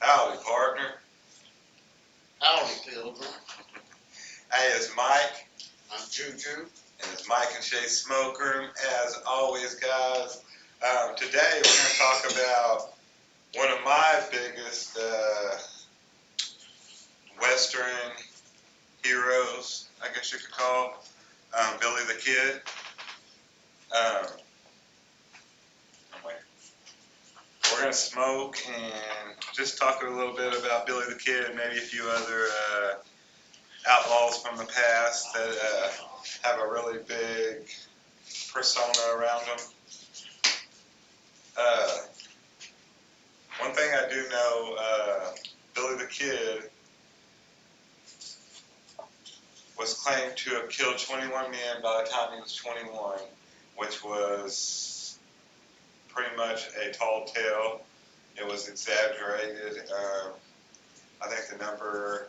Howdy, partner. Howdy, Pilgrim. Hey, it's Mike. I'm Juju. And it's Mike and Shay Smoke Room. As always, guys, today we're going to talk about one of my biggest Western heroes, I guess you could call, Billy the Kid. We're going to smoke and just talk a little bit about Billy the Kid and maybe a few other outlaws from the past that have a really big persona around them. One thing I do know, Billy the Kid was claimed to have killed 21 men by the time he was 21, which was pretty much a tall tale. It was exaggerated. I think the number,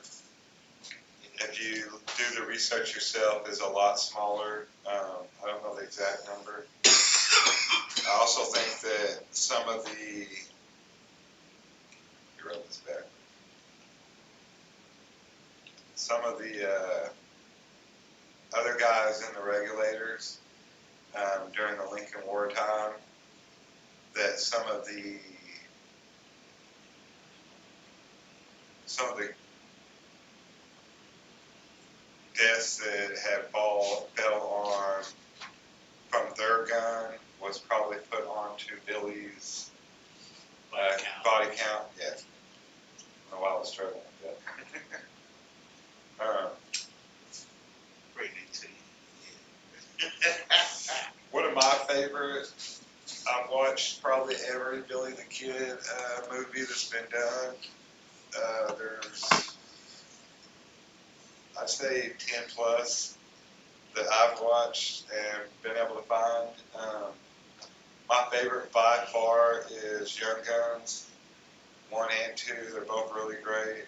if you do the research yourself, is a lot smaller. I don't know the exact number. I also think that some of the, you wrote this back. Some of the other guys in the regulators during the Lincoln War time, that some of the deaths that had fell on from their gun was probably put onto Billy's body count. Yeah. I don't know why I was struggling with that. Great to you. One of my favorites, I've watched probably every Billy the Kid movie that's been done. There's, I'd say 10 plus that I've watched and been able to find. My favorite by far is Young Guns, 1 and 2. They're both really great.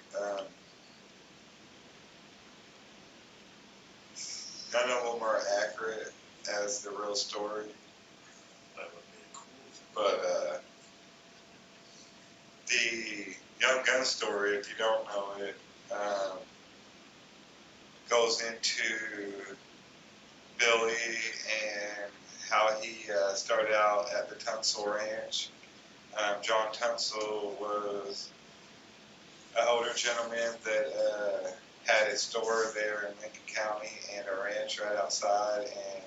None of them are accurate as the real story. That would be cool. But the Young Gun story, if you don't know it, goes into Billy and how he started out at the Tunsil Ranch. John Tunsil was an older gentleman that had a store there in Lincoln County and a ranch right outside, and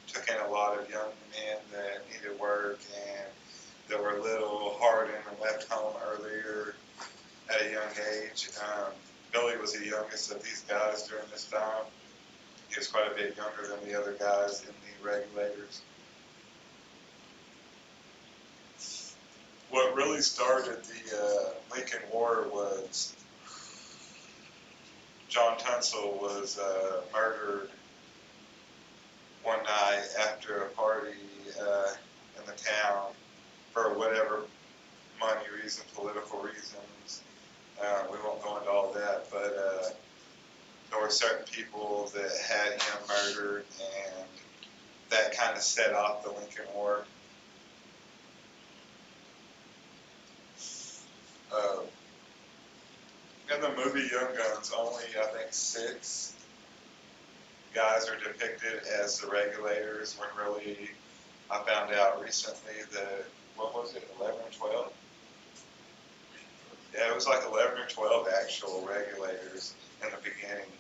took in a lot of young men that needed work and that were a little hardened and left home earlier at a young age. Billy was the youngest of these guys during this time. He was quite a bit younger than the other guys in the regulators. What really started the Lincoln War was John Tunsil was murdered one night after a party in the town for whatever money reason, political reasons. We won't go into all that, but there were certain people that had him murdered, and that kind of set off the Lincoln War. In the movie Young Guns, only I think 6 guys are depicted as the regulators, when really I found out recently that, what was it, 11 or 12? Yeah, it was like 11 or 12 actual regulators in the beginning.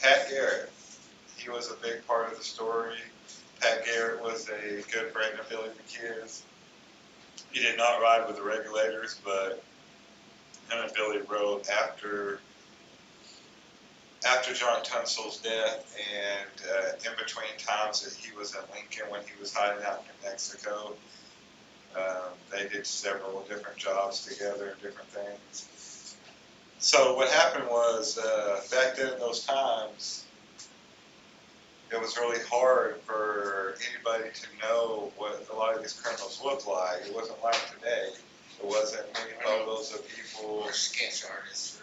Pat Garrett, he was a big part of the story. Pat Garrett was a good friend of Billy the Kid's. He did not ride with the regulators, but him and Billy rode after John Tunsil's death, and in between times that he was in Lincoln when he was hiding out in New Mexico. They did several different jobs together and different things. So what happened was, back then in those times, it was really hard for anybody to know what a lot of these criminals looked like. It wasn't like today. There wasn't many photos of people. Or sketch artists.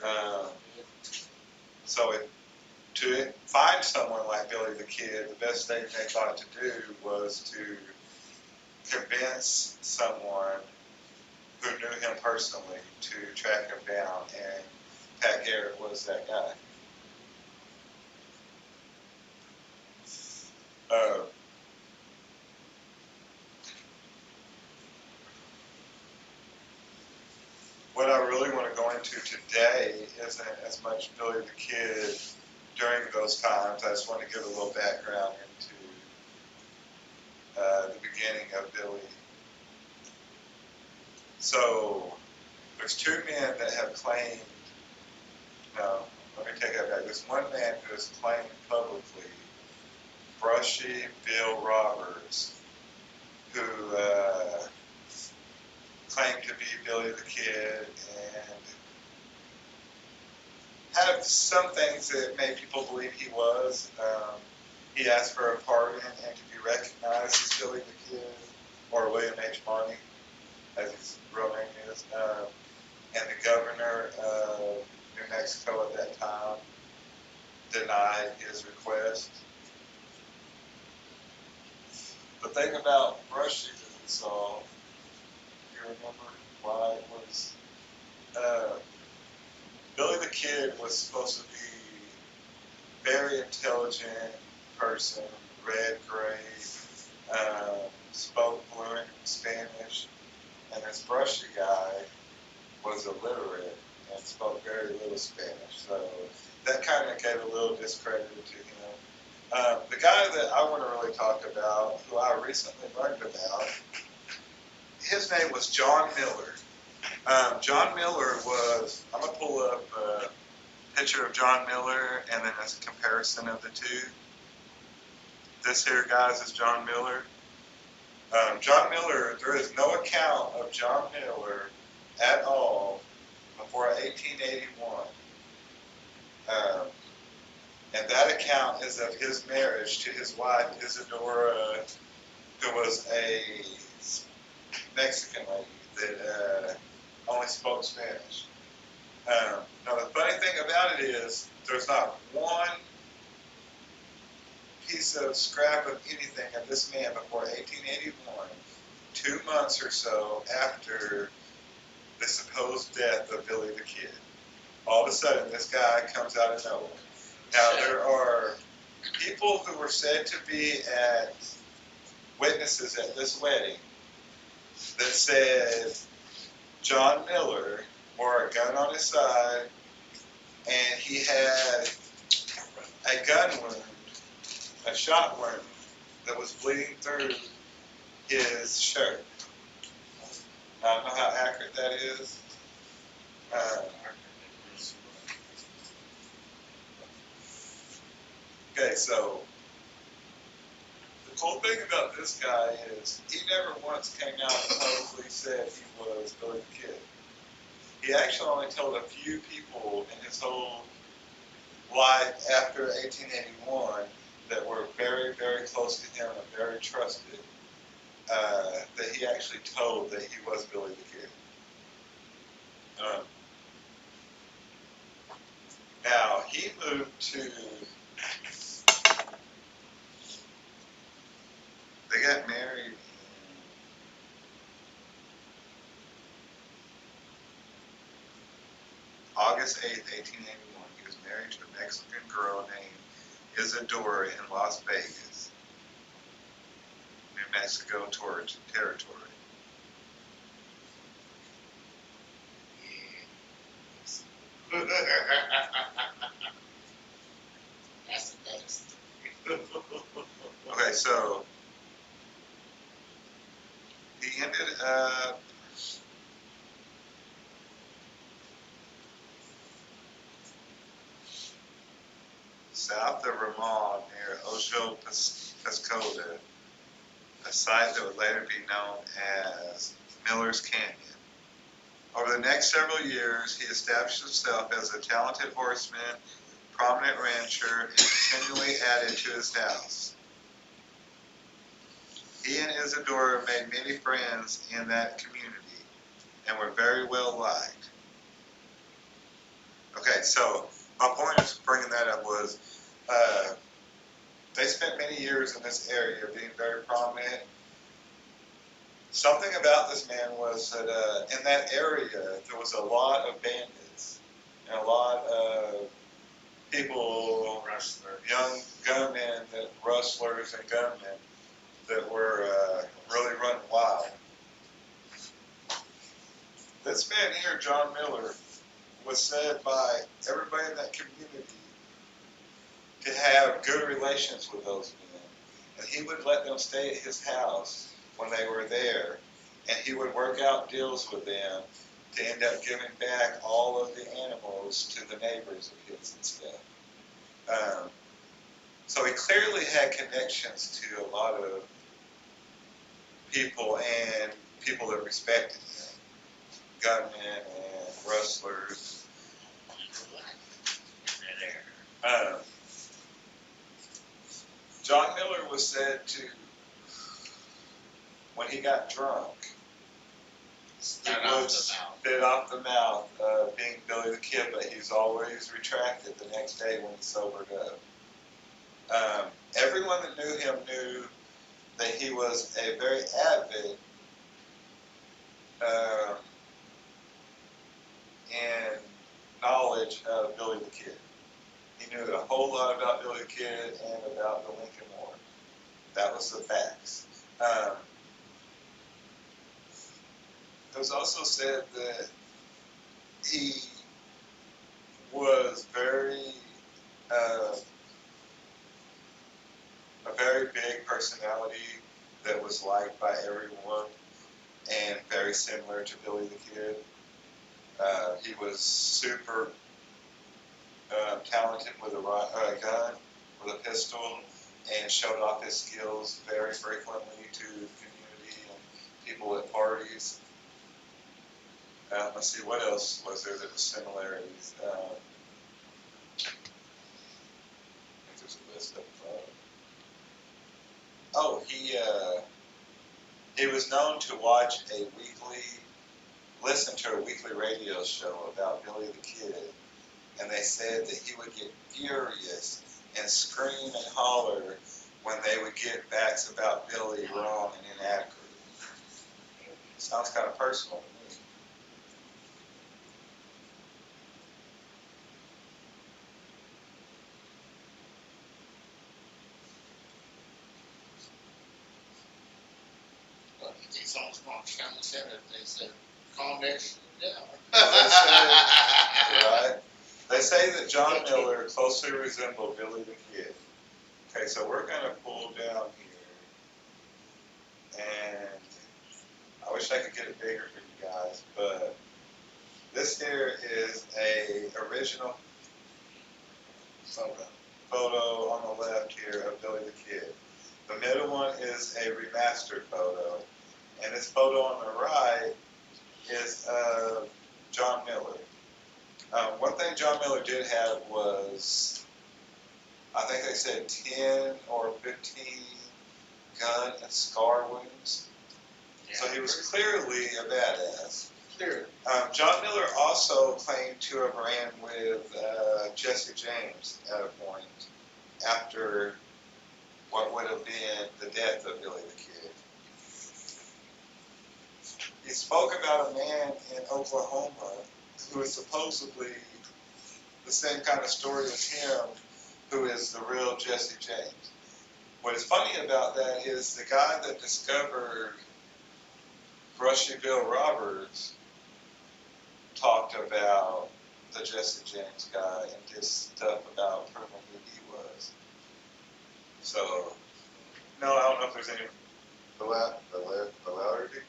So to find someone like Billy the Kid, the best thing they thought to do was to convince someone who knew him personally to track him down, and Pat Garrett was that guy. Uh, what I really want to go into today isn't as much Billy the Kid during those times. I just want to give a little background into the beginning of Billy. So there's two men that have claimed, no, let me take that back. There's one man who has claimed publicly, Brushy Bill Roberts, who claimed to be Billy the Kid and had some things that made people believe he was. He asked for a pardon and to be recognized as Billy the Kid, or William H. Marney, as his real name is. And the governor of New Mexico at that time denied his request. The thing about Brushy that we saw, you remember why it was, Billy the Kid was supposed to be very intelligent person, red, gray, spoke fluent Spanish, and this Brushy guy was illiterate and spoke very little Spanish, so that kind of gave a little discredit to him. The guy that I want to really talk about, who I recently learned about, his name was John Miller. John Miller was, I'm going to pull up a picture of John Miller and then a comparison of the two. This here, guys, is John Miller. John Miller, there is no account of John Miller at all before 1881. And that account is of his marriage to his wife, Isadora, who was a Mexican lady that only spoke Spanish. Now, the funny thing about it is there's not one piece of scrap of anything of this man before 1881, 2 months or so after the supposed death of Billy the Kid. All of a sudden, this guy comes out of nowhere. Now, there are people who were said to be witnesses at this wedding that said John Miller wore a gun on his side and he had a gun wound, a shot wound that was bleeding through his shirt. I don't know how accurate that is. Okay, so the cool thing about this guy is he never once came out and publicly said he was Billy the Kid. He actually only told a few people in his whole life after 1881 that were very, very close to him and very trusted, that he actually told that he was Billy the Kid. Now, he moved to, they got married August 8th, 1881. He was married to a Mexican girl named Isadora in Las Vegas, New Mexico territory. That's the best. Okay, so he ended up south of Ramon near Ocho Pescoda, a site that would later be known as Miller's Canyon. Over the next several years, he established himself as a talented horseman, prominent rancher, and continually added to his house. He and Isadora made many friends in that community and were very well liked. Okay, so my point of bringing that up was they spent many years in this area being very prominent. something about this man was that in that area there was a lot of bandits and a lot of people, young gunmen, rustlers and gunmen that were really running wild. This man here, John Miller, was said by everybody in that community to have good relations with those men. And he would let them stay at his house when they were there. And he would work out deals with them to end up giving back all of the animals to the neighbors of his and stuff. So he clearly had connections to a lot of people and people that respected him. Gunmen and rustlers. John Miller was said to, when he got drunk, he would spit off the mouth of being Billy the Kid, but he's always retracted the next day when he sobered up. Everyone that knew him knew that he was a very avid in knowledge of Billy the Kid. He knew a whole lot about Billy the Kid and about the Lincoln War. That was the facts. It was also said that he was a very big personality that was liked by everyone and very similar to Billy the Kid. He was super talented with a gun, with a pistol, and showed off his skills very frequently to the community and people at parties. Let's see, what else was there that was similarities? I think there's a list of. He was known to listen to a weekly radio show about Billy the Kid, and they said that he would get furious and scream and holler when they would get facts about Billy wrong and inaccurate. Sounds kind of personal to me. Well, these songs come on Channel 7, they said, calm next down. Right? They say that John Miller closely resembled Billy the Kid. Okay, so we're going to pull down here, and I wish I could get it bigger for you guys, but this here is a original photo on the left here of Billy the Kid. The middle one is a remastered photo, and this photo on the right is of John Miller. One thing John Miller did have was, I think they said 10 or 15 gun and scar wounds. Yeah, so he was clearly a badass. Clearly. John Miller also claimed to have ran with Jesse James at a point after what would have been the death of Billy the Kid. He spoke about a man in Oklahoma who is supposedly the same kind of story as him, who is the real Jesse James. What is funny about that is the guy that discovered Brushy Bill Roberts talked about the Jesse James guy and did stuff about proving who he was. So, no, I don't know if there's any validity.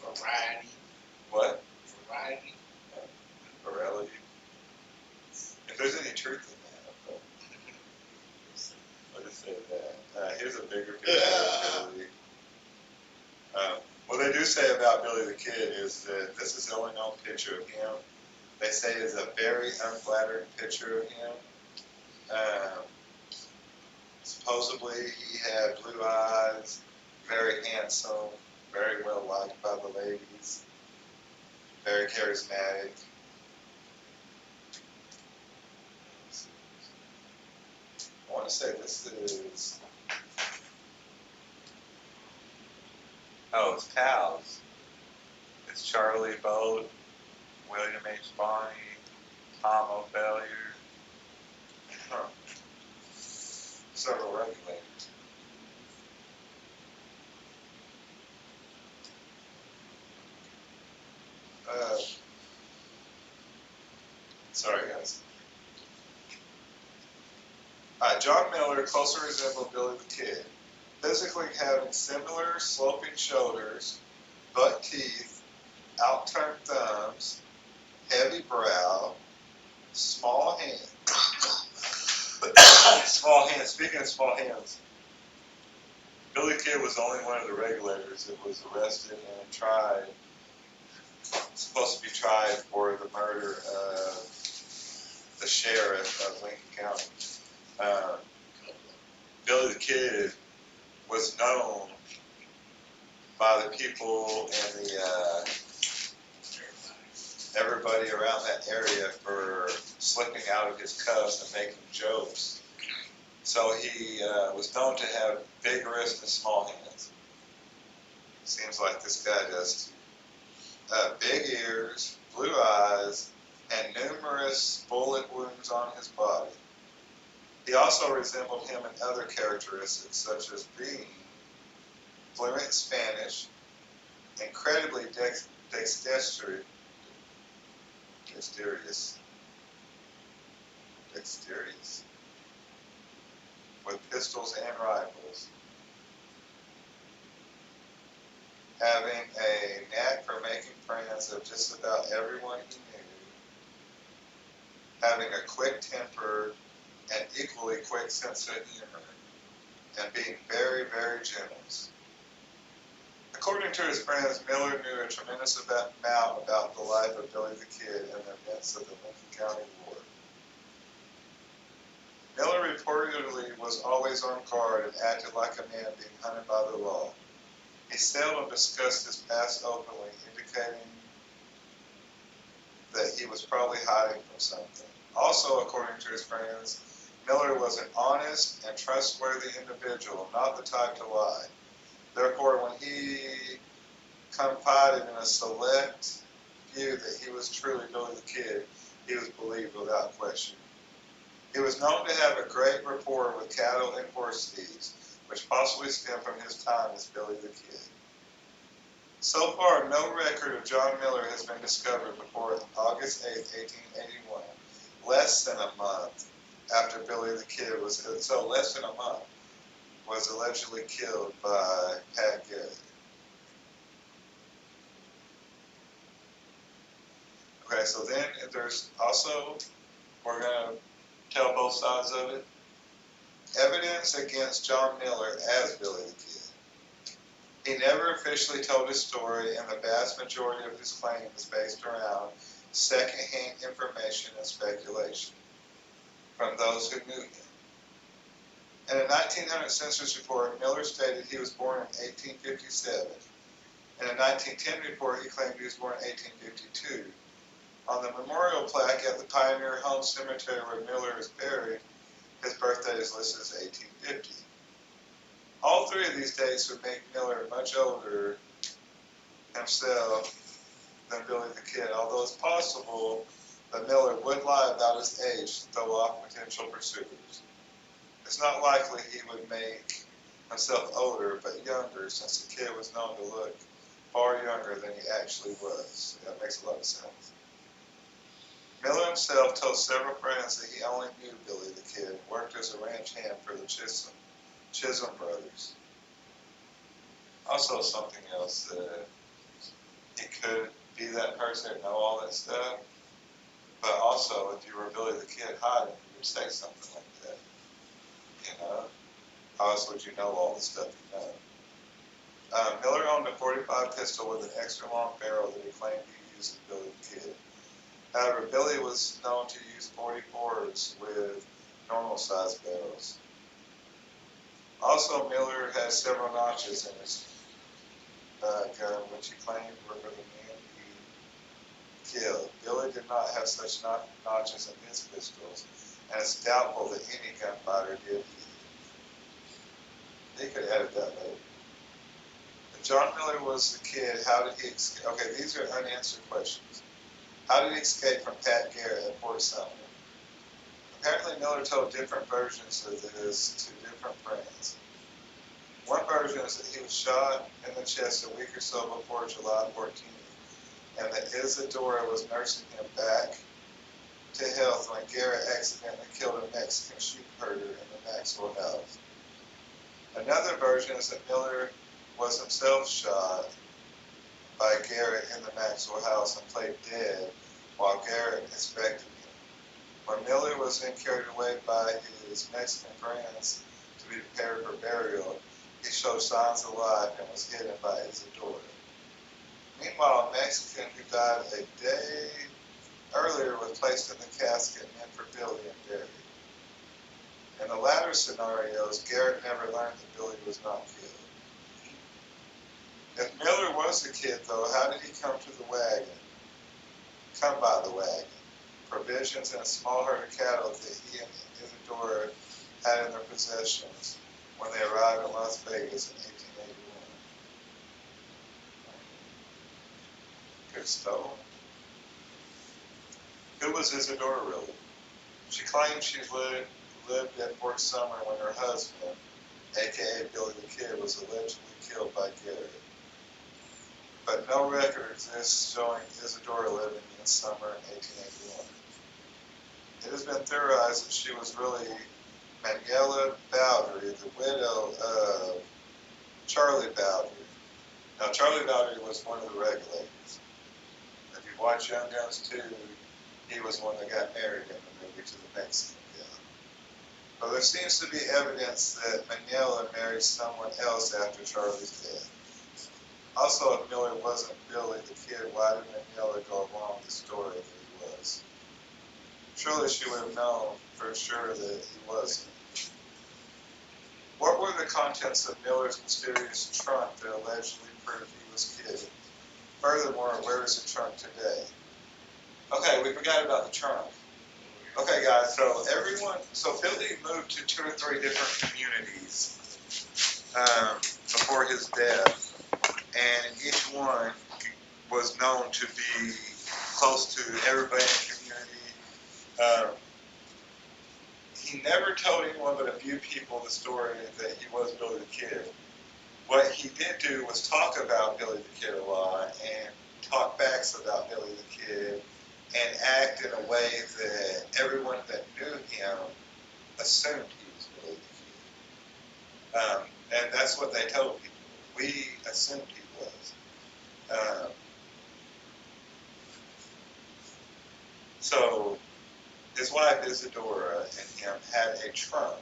Variety. What? Variety. Virality. If there's any truth in that, I'll just say that. Here's a bigger picture of Billy. What they do say about Billy the Kid is that this is the only known picture of him. They say it's a very unflattering picture of him. Supposedly he had blue eyes, very handsome, very well liked by the ladies, very charismatic. I want to say this is Oh, it's cows. It's Charlie Boat, William H. Bonney, Tom O'Failure, huh. Several regulators. Uh, sorry, guys. John Miller closely resembled Billy the Kid, physically having similar sloping shoulders, buck teeth, outturned thumbs, heavy brow, small hands. Small hands. Speaking of small hands, Billy the Kid was only one of the regulators that was arrested and tried, supposed to be tried for the murder of the sheriff of Lincoln County. Uh, Billy the Kid was known by the people and the everybody around that area for slipping out of his cuffs and making jokes. So he was known to have big wrists and small hands. Seems like this guy does. Big ears, blue eyes, and numerous bullet wounds on his body. He also resembled him in other characteristics, such as being fluent in Spanish, incredibly dexterous, with pistols and rifles, having a knack for making friends of just about everyone he knew, having a quick temper and equally quick sense of humor, and being very, very generous. According to his friends, Miller knew a tremendous amount about the life of Billy the Kid and the events of the Lincoln County War. Miller reportedly was always on guard and acted like a man being hunted by the law. He seldom discussed his past openly, indicating that he was probably hiding from something. Also, according to his friends, Miller was an honest and trustworthy individual, not the type to lie. Therefore, when he confided in a select few that he was truly Billy the Kid, he was believed without question. He was known to have a great rapport with cattle and horse thieves, which possibly stemmed from his time as Billy the Kid. So far, no record of John Miller has been discovered before August 8, 1881, less than a month after Billy the Kid was allegedly killed by Pat Garrett. Okay, so then there's also, we're going to tell both sides of it, evidence against John Miller as Billy the Kid. He never officially told his story, and the vast majority of his claim is based around secondhand information and speculation from those who knew him. In a 1900 census report, Miller stated he was born in 1857. In a 1910 report, he claimed he was born in 1852. On the memorial plaque at the Pioneer Home Cemetery where Miller is buried, his birthday is listed as 1850. All three of these dates would make Miller much older himself than Billy the Kid, although it's possible that Miller would lie about his age to throw off potential pursuers. It's not likely he would make himself older, but younger, since the kid was known to look far younger than he actually was. That makes a lot of sense. Miller himself told several friends that he only knew Billy the Kid and worked as a ranch hand for the Chisholm brothers. Also, something else that he could be that person and know all that stuff, but also if you were Billy the Kid hiding, you would say something like that. You know, how else would you know all the stuff you know? Miller owned a .45 pistol with an extra long barrel that he claimed he used as Billy the Kid. However, Billy was known to use .44s with normal sized barrels. Also, Miller had several notches in his gun, which he claimed were for the men he killed. Billy did not have such notches in his pistols, and it's doubtful that any gunfighter did either. He could edit that later. The John Miller was the kid. How did he escape? Okay, these are unanswered questions. How did he escape from Pat Garrett at Fort Sumner? Apparently, Miller told different versions of this to different friends. One version is that he was shot in the chest a week or so before July 14th, and that Isadora was nursing him back to health when Garrett accidentally killed a Mexican sheep herder in the Maxwell house. Another version is that Miller was himself shot by Garrett in the Maxwell house and played dead while Garrett inspected him. When Miller was then carried away by his Mexican friends to be prepared for burial, he showed signs of life and was hidden by Isadora. Meanwhile, a Mexican who died a day earlier was placed in the casket meant for Billy and buried. In the latter scenarios, Garrett never learned that Billy was not killed. If Miller was the kid, though, how did he come by the wagon? Provisions and a small herd of cattle that he and Isadora had in their possessions when they arrived in Las Vegas in 1881. Could have stolen. Who was Isadora really? She claimed she lived at Fort Summer when her husband, a.k.a. Billy the Kid, was allegedly killed by Garrett. But no record exists showing Isadora living in Summer in 1881. It has been theorized that she was really Manuela Bowdery, the widow of Charlie Bowdery. Now, Charlie Bowdery was one of the regulators. If you watch Young Guns 2, he was the one that got married in the movie to the Mexican guy. But there seems to be evidence that Manuela married someone else after Charlie's death. Also, if Miller wasn't Billy the Kid, why did Manuela go along with the story that he was? Surely she would have known for sure that he wasn't. What were the contents of Miller's mysterious trunk that allegedly proved he was killed? Furthermore, where is the trunk today? Okay, we forgot about the trunk. Okay, guys, so Billy moved to 2 or 3 different communities before his death, and each one was known to be close to everybody in the community. He never told anyone but a few people the story that he was Billy the Kid. What he did do was talk about Billy the Kid a lot and talk facts about Billy the Kid and act in a way that everyone that knew him assumed he was Billy the Kid. And that's what they told people. We assumed he was. So his wife Isadora and him had a trunk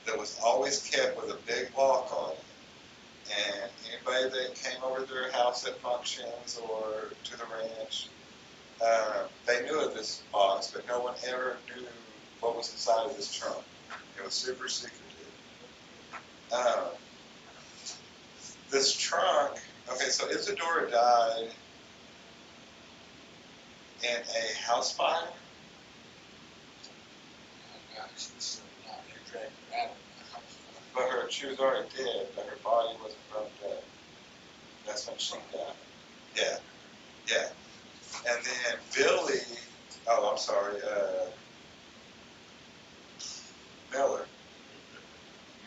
that was always kept with a big lock on it. And anybody that came over to their house at functions or to the ranch, they knew of this box, but no one ever knew what was inside of this trunk. It was super secretive. This trunk, okay, so Isadora died in a house fire. But she was already dead, but her body wasn't burned up. That's when she died. Yeah, yeah. And then Billy,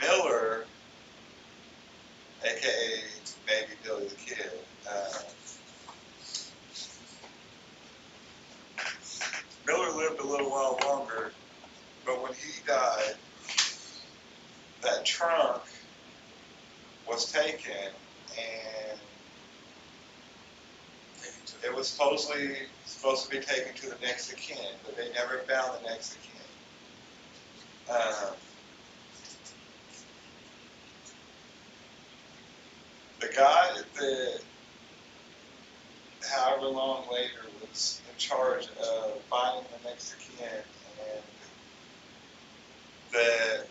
Miller, a.k.a. maybe Billy the Kid, Miller lived a little while longer, but when he died, that trunk was taken and it was supposed to be taken to the next of kin, but they never found the next of kin. The guy that, however long later, was in charge of finding the next of kin and that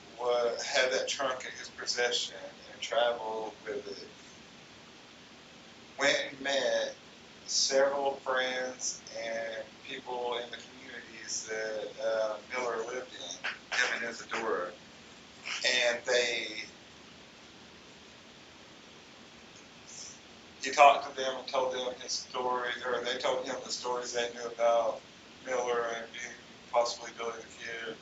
had that trunk in his possession and traveled with it, went and met several friends and people in the communities that Miller lived in, him and Isadora, and they he talked to them and told them his story, or they told him the stories they knew about Miller and being possibly Billy the Kid.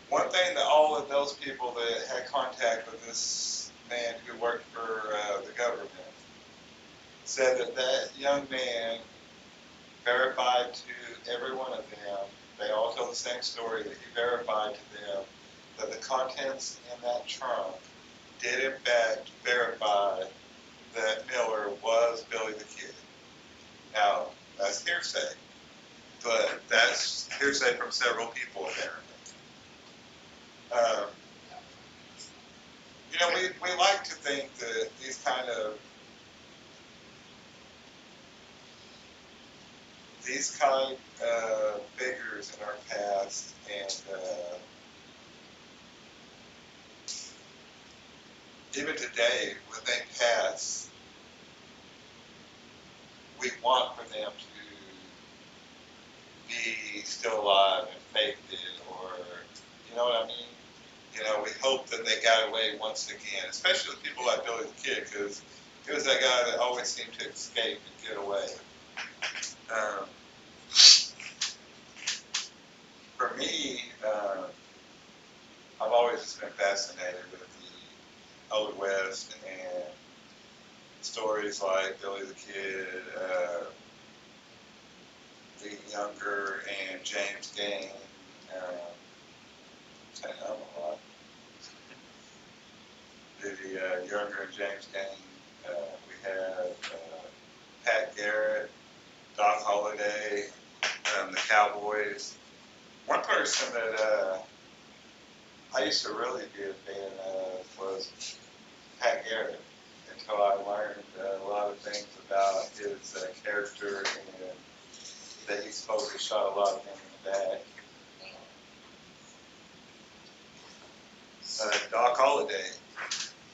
One thing that all of those people that had contact with this man who worked for the government said that that young man verified to every one of them, they all told the same story, that he verified to them that the contents in that trunk did in fact verify that Miller was Billy the Kid. Now, that's hearsay, but that's hearsay from several people apparently. Um, we like to think that these kind of figures in our past and even today, when they pass, we want for them to be still alive and faith it, or, you know what I mean? We hope that they got away once again, especially with people like Billy the Kid, because he was that guy that always seemed to escape and get away. For me, I've always just been fascinated with the Old West and stories like Billy the Kid, the Younger, and James Gang. Saying that a lot. The Younger and James Gang. We have Pat Garrett, Doc Holliday, the Cowboys. One person that I used to really be a fan of was Pat Garrett until I learned a lot of things about his character and that he supposedly shot a lot of men in the back. Doc Holliday.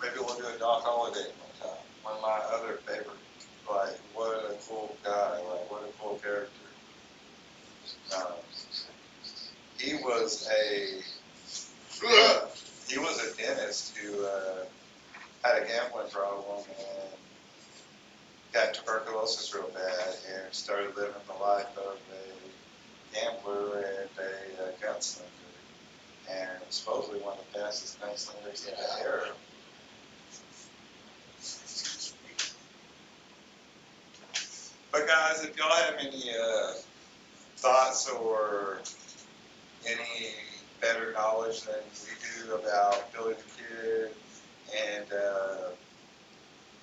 Maybe we'll do a Doc Holliday one time. One of my other favorites. Like, what a cool guy. Like, what a cool character. He was a dentist who had a gambling problem and got tuberculosis real bad and started living the life of a gambler and a gunslinger. And supposedly one of the fastest gunslingers in the era. But guys, if y'all have any thoughts or any better knowledge than we do about Billy the Kid and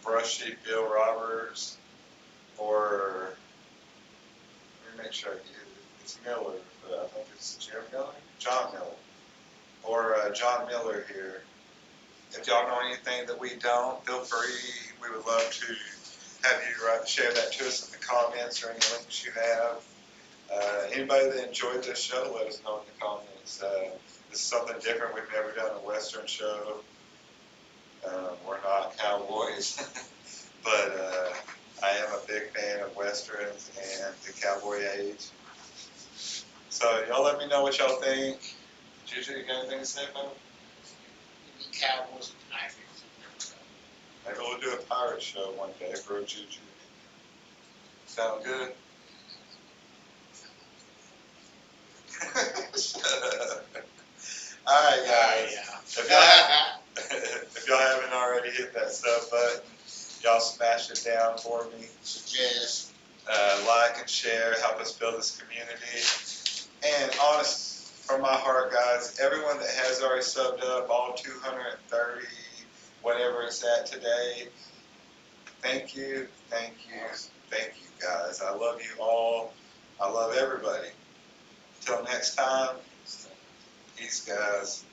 Brushy Bill Roberts, or let me make sure I get it. It's Miller, but I think it's Jim Miller? John Miller. Or John Miller here. If y'all know anything that we don't, feel free. We would love to have you share that to us in the comments or any links you have. Anybody that enjoyed this show, let us know in the comments. This is something different. We've never done a Western show. We're not cowboys, but I am a big fan of Westerns and the cowboy age. So y'all let me know what y'all think. Juju, you got anything to say about it? Cowboys and pirates. Maybe we'll do a pirate show one day for a Juju. Sound good? Alright guys, if y'all haven't already hit that sub button, y'all smash it down for me. Suggest. Like and share, help us build this community. And honest, from my heart guys, everyone that has already subbed up, all 230, whatever it's at today, thank you guys. I love you all. I love everybody. Until next time, peace guys.